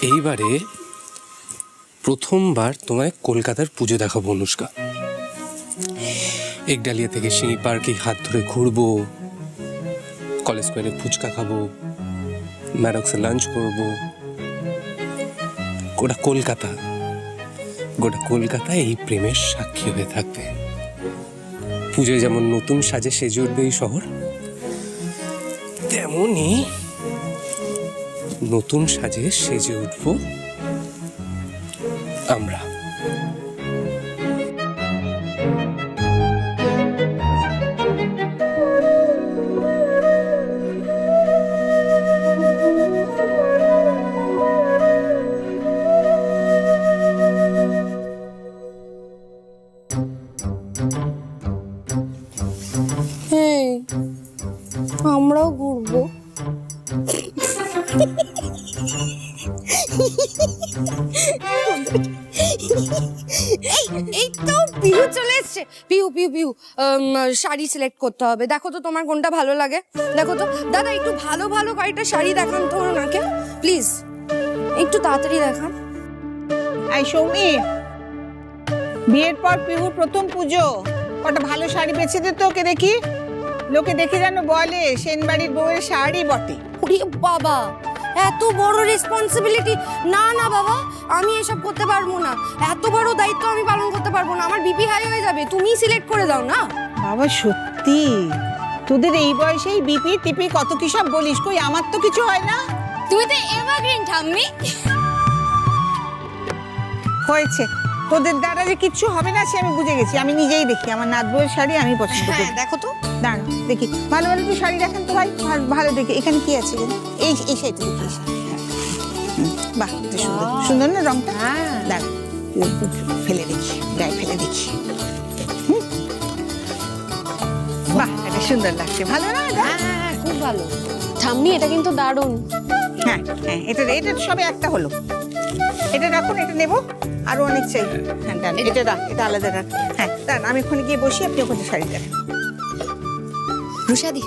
এইবারে প্রথমবার তোমায় কলকাতার পুজো দেখাবো অনুষ্কা। একডালিয়া থেকে সিঁড়ি পার্কে হাত ধরে ঘুরবো, কলেজ স্কোয়ারে ফুচকা খাবো, ম্যারক্সে লাঞ্চ করবো। গোটা কলকাতা এই প্রেমের সাক্ষী হয়ে থাকবে। পুজোয় যেমন নতুন সাজে সেজে উঠবে এই শহর, তেমনি নতুন সাজে সেজে উঠবো আমরা। আমরাও ঘুরবো। এই তো পিহু চলে এসছে। পিহু শাড়ি সিলেক্ট করতে হবে। দেখো তো তোমার কোনটা ভালো লাগে, দেখো তো। দাদা একটু ভালো কয়েকটা শাড়ি দেখান তো ওনাকে প্লিজ, একটু তাড়াতাড়ি দেখান। এই সৌমি, বিয়ের পর পিহুর প্রথম পুজো, কটা ভালো শাড়ি বেছে দে তো, ওকে দেখি। লোকে দেখে যেন বলে সেনবাড়ির বউয়ের শাড়ি বটে। ওরে বাবা, এত বড় রেসপন্সিবিলিটি! না বাবা, আমি এসব করতে পারবো না। এত বড় দায়িত্ব আমি পালন করতে পারবো না, আমার বিপি হাই হয়ে যাবে। তুমি সিলেক্ট করে দাও না। বাবা সত্যি, তোদের এই বয়সেই বিপি টিপি কত কি সব বলিস, কই আমার তো কিছু হয় না। তুমি তো এভারগ্রিন ঠাম্মি। হয়েছে, তোদের দ্বারা যে কিচ্ছু হবে না সে আমি বুঝে গেছি। আমি নিজেই দেখি আমার নাত বউয়ের শাড়ি আমি পছন্দ করি। দেখো তো, দাঁড়াও দেখি। ভালো একটু শাড়ি দেখান তো ভাই, ভালো দেখে। এখানে কি আছে? এই শাড়িটা দেখি। বাহ, সুন্দর না রংটা? দাঁড়া, ফেলে দেখি, গায়ে ফেলে দেখি। বাহ, এটা সুন্দর লাগছে। ভালো না? খুব ভালো ঠাম্মি, এটা কিন্তু দারুণ। হ্যাঁ, এটা সবে একটা হলো। এটা রাখুন, এটা নেবো, আরো অনেক চাই। হ্যাঁ ডান, এটা রাখ, এটা আলাদা রাখ। হ্যাঁ দাঁড়ান, আমি ওখানে গিয়ে বসি, আপনি ওখানে শাড়ি দেন। রুশাদি,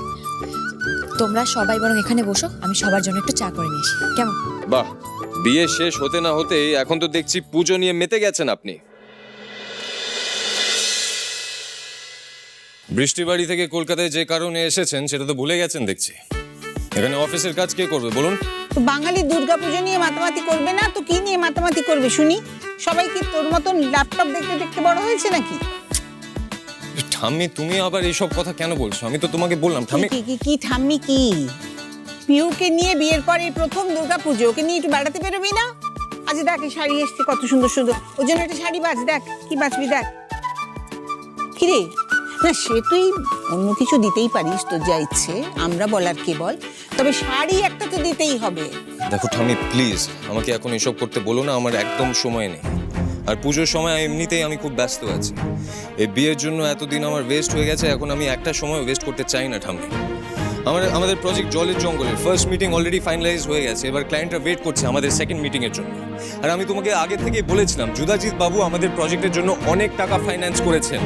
তোমরা সবাই বরং এখানে বসো, আমি সবার জন্য একটু চা করে নিয়ে আসি, কেমন? বাহ, বিয়ে শেষ হতে না হতে এখন তো দেখছি পুজো নিয়ে মেতে গেছেন আপনি। বৃষ্টি বাড়ি থেকে কলকাতায় যে কারণে এসেছেন সেটা তো ভুলে গেছেন দেখছি। এখানে অফিসের কাজ কে করবে বলুন? তো বাঙালি দুর্গাপুজো নিয়ে মাতামাতি করবে না তো কি নিয়ে মাতামাতি করবে শুনি? সবাই কি তোর মতন ল্যাপটপ দেখতে দেখতে বড় হয়েছে নাকি? ঠাম্মি, তুমি আবার এইসব কথা কেন বলছো? আমি তো তোমাকে বললাম ঠাম্মি। কি ঠাম্মি কি? পিউকে নিয়ে বিয়ের পর এই প্রথম দুর্গাপুজো, ওকে নিয়ে একটু বেড়াতে বেরোবি না? আজ দেখ এই শাড়ি এসছে কত সুন্দর সুন্দর, ওর জন্য একটা শাড়ি বাজ, দেখ কি বাজবি দেখ। কিরে, না সে তুই অন্য কিছু দিতেই পারিস, তোর যা ইচ্ছে, আমরা বলার কে বল, তবে শাড়ি একটা তো দিতেই হবে। দেখো ঠাম্মি প্লিজ, আমাকে এখন এসব করতে বলো না, আমার একদম সময় নেই। আর পুজোর সময় এমনিতেই আমি খুব ব্যস্ত আছি। এই বিয়ের জন্য এতদিন আমার ওয়েস্ট হয়ে গেছে, এখন আমি একটা সময় ওয়েস্ট করতে চাই না ঠাম্মি। আমাদের প্রজেক্ট জলের জঙ্গলের ফার্স্ট মিটিং অলরেডি ফাইনালাইজ হয়ে গেছে, এবার ক্লায়েন্টরা ওয়েট করছে আমাদের সেকেন্ড মিটিংয়ের জন্য। আর আমি তোমাকে আগে থেকেই বলেছিলাম যুদাজিৎ বাবু আমাদের প্রজেক্টের জন্য অনেক টাকা ফাইন্যান্স করেছেন।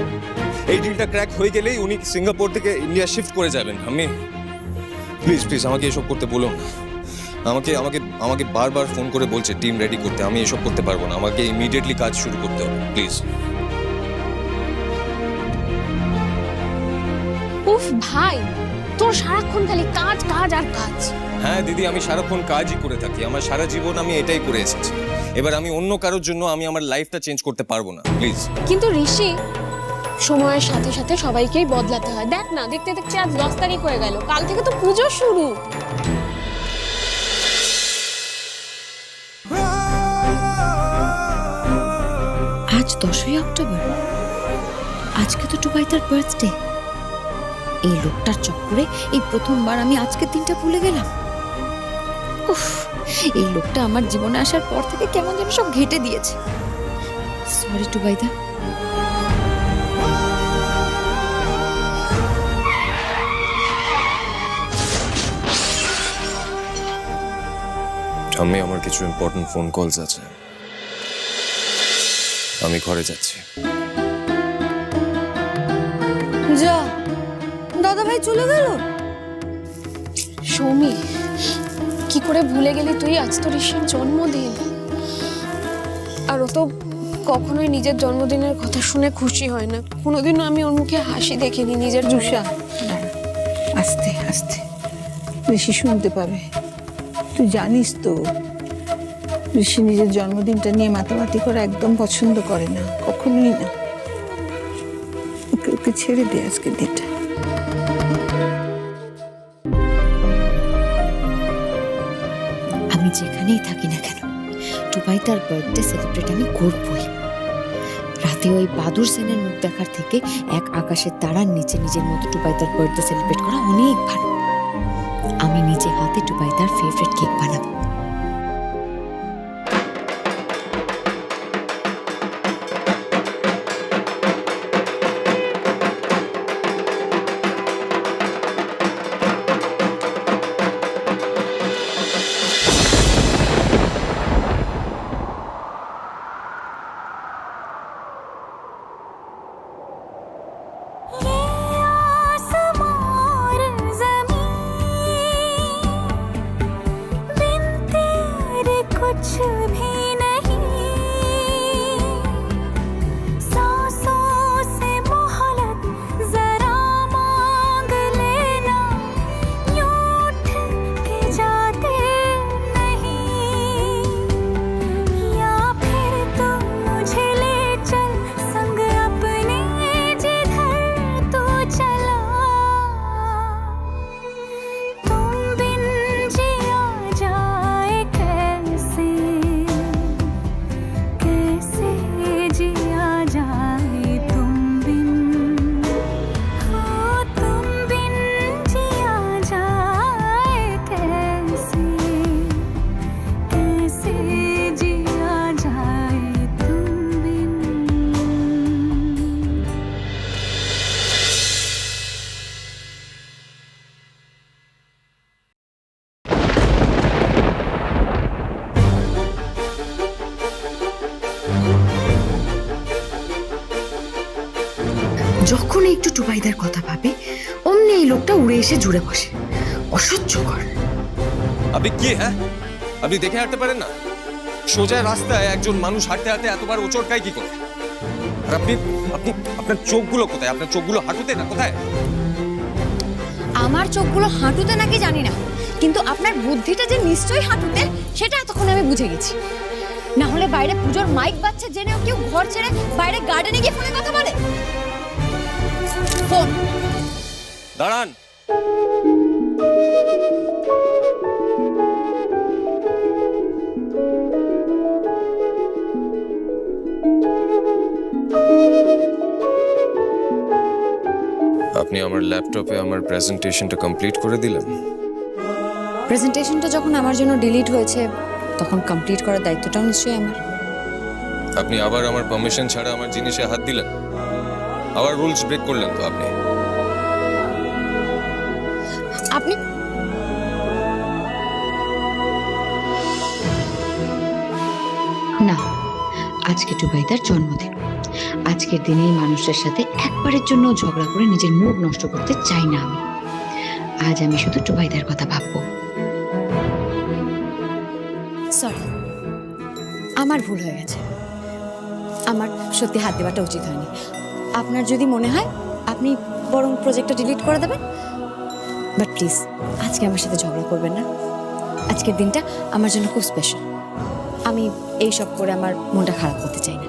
এই ডিলটা ক্র্যাক হয়ে গেলেই উনি সিঙ্গাপুর থেকে ইন্ডিয়া শিফট করে যাবেন। আমি প্লিজ আমাকে এসব করতে বলুন। আমাকে বারবার ফোন করে বলছে টিম রেডি করতে, আমি এসব করতে পারবো না, আমাকে ইমিডিয়েটলি কাজ শুরু করতে হবে প্লিজ। উফ ভাই, তোর সারাক্ষণ খালি কাজ আর কাজ। হ্যাঁ দিদি, আমি সারাক্ষণ কাজই করে থাকি, আমার সারা জীবন আমি এটাই করে এসেছি। এবার আমি অন্য কারোর জন্য আমি আমার লাইফটা চেঞ্জ করতে পারবো না প্লিজ। কিন্তু ঋষি, সময়ের সাথে সাথে সবাইকেই বদলাতে হয়। দেখ না, দেখতে দেখতে আজ 10 তারিখ হয়ে গেল, কাল থেকে তো পুজো শুরু। আজ 10ই অক্টোবর, আজকে তো টুবাইতার বার্থডে। এই লোকটার চক্করে এই প্রথমবার আমি আজকের দিনটা ভুলে গেলাম। উফ, এই লোকটা আমার জীবনে আসার পর থেকে কেমন যেন সব ঘেটে দিয়েছে। সরি টুবাইদা। ঠাম্মি, আমার কিছু ইম্পর্টেন্ট ফোন কলস আছে, আমি ঘরে যাচ্ছি। যা, দাদা ভাই চলে গেল। সৌমি, কি করে ভুলে গেলি তুই? আজ তো ঋষির জন্মদিন। আর ও তো কখনোই নিজের জন্মদিনের কথা শুনে খুশি হয় না। কোনোদিনও আমি ওর মুখে হাসি দেখিনি নিজের জন্য। রুষা আস্তে আস্তে, ঋষি শুনতে পাবে। তুই জানিস তো ঋষি নিজের জন্মদিনটা নিয়ে মাতামাতি করা একদম পছন্দ করে না, কখনোই না। ওকে ওকে ছেড়ে দে আজকের দিনটা। আমি যেখানেই থাকি না কেন, টুবাইতার বার্থডে সেলিব্রেট আমি করবই। রাতে ওই বাদুর সেনের মুখ দেখার থেকে এক আকাশের তারার নিচে নিজের মতো টুবাইতার বার্থডে সেলিব্রেট করা অনেক ভালো। আমি নিজে হাতে টুবাইতার ফেভারিট কেক বানাবো। कुछ भी नहीं, सांसों से मोहलत जरा मांग लेना, यूं उठ के जाते नहीं, या फिर तुम मुझे ले चल संग अपने जिधर तू चला, तुम बिन जिया जाए कैसे, कैसे जिया जाए तुम बिन, हाँ तुम बिन जिया जाए कैसे, कैसे जिया जाए तुम बिन। যখন একটু টুবাইদার কথা ভাবে অমনি এই লোকটা উড়ে এসে জুড়ে বসে। অসহ্যকর। আপনি কি, হ্যাঁ আপনি দেখে হাঁটতে পারেন না? সোজা রাস্তায় একজন মানুষ হাঁটতে হাঁটতে এতবার ওচট খায় কি করে? আর আপনি আপনি আপনার চোখগুলো কোথায়? আপনার চোখগুলো হাঁটুতে না কোথায়? আমার চোখগুলো হাঁটুতে নাকি জানি না, কিন্তু আপনার বুদ্ধিটা যে নিশ্চয়ই হাঁটুতে সেটা এতক্ষণ আমি বুঝে গেছি। না হলে বাইরে পুজোর মাইক বাজছে জেনেও কেউ ঘর ছেড়ে বাইরে গার্ডেনে গিয়ে ফোনে কথা বলে? ফোন দাঁড়ান। আপনি আমার ল্যাপটপে আমার প্রেজেন্টেশনটা কমপ্লিট করে দিলেন। প্রেজেন্টেশনটা যখন আমার জন্য ডিলিট হয়েছে তখন কমপ্লিট করার দায়িত্বটাও নিশ্চয়ই আমার। আপনি আবার আমার পারমিশন ছাড়া আমার জিনিসে হাত দিলেন, আবার রুলস ব্রেক করলেন তো আপনি। আপনি না, আজকে টুবাইদার জন্মদিন। আজকের দিনে এই মানুষটার সাথে একবারের জন্য ঝগড়া করে নিজের মুড নষ্ট করতে চাই না আমি। আজ আমি শুধু টুবাইদার কথা ভাববো। সরি, আমার ভুল হয়ে গেছে। আমার সত্যি হাত দেওয়াটা উচিত হয়নি। আপনার যদি মনে হয় আপনি বরং প্রজেক্টটা ডিলিট করে দেবেন, বাট প্লিজ আজকে আমার সাথে ঝগড়া করবেন না। আজকের দিনটা আমার জন্য খুব স্পেশাল। আমি এই সব করে আমার মনটা খারাপ করতে চাই না।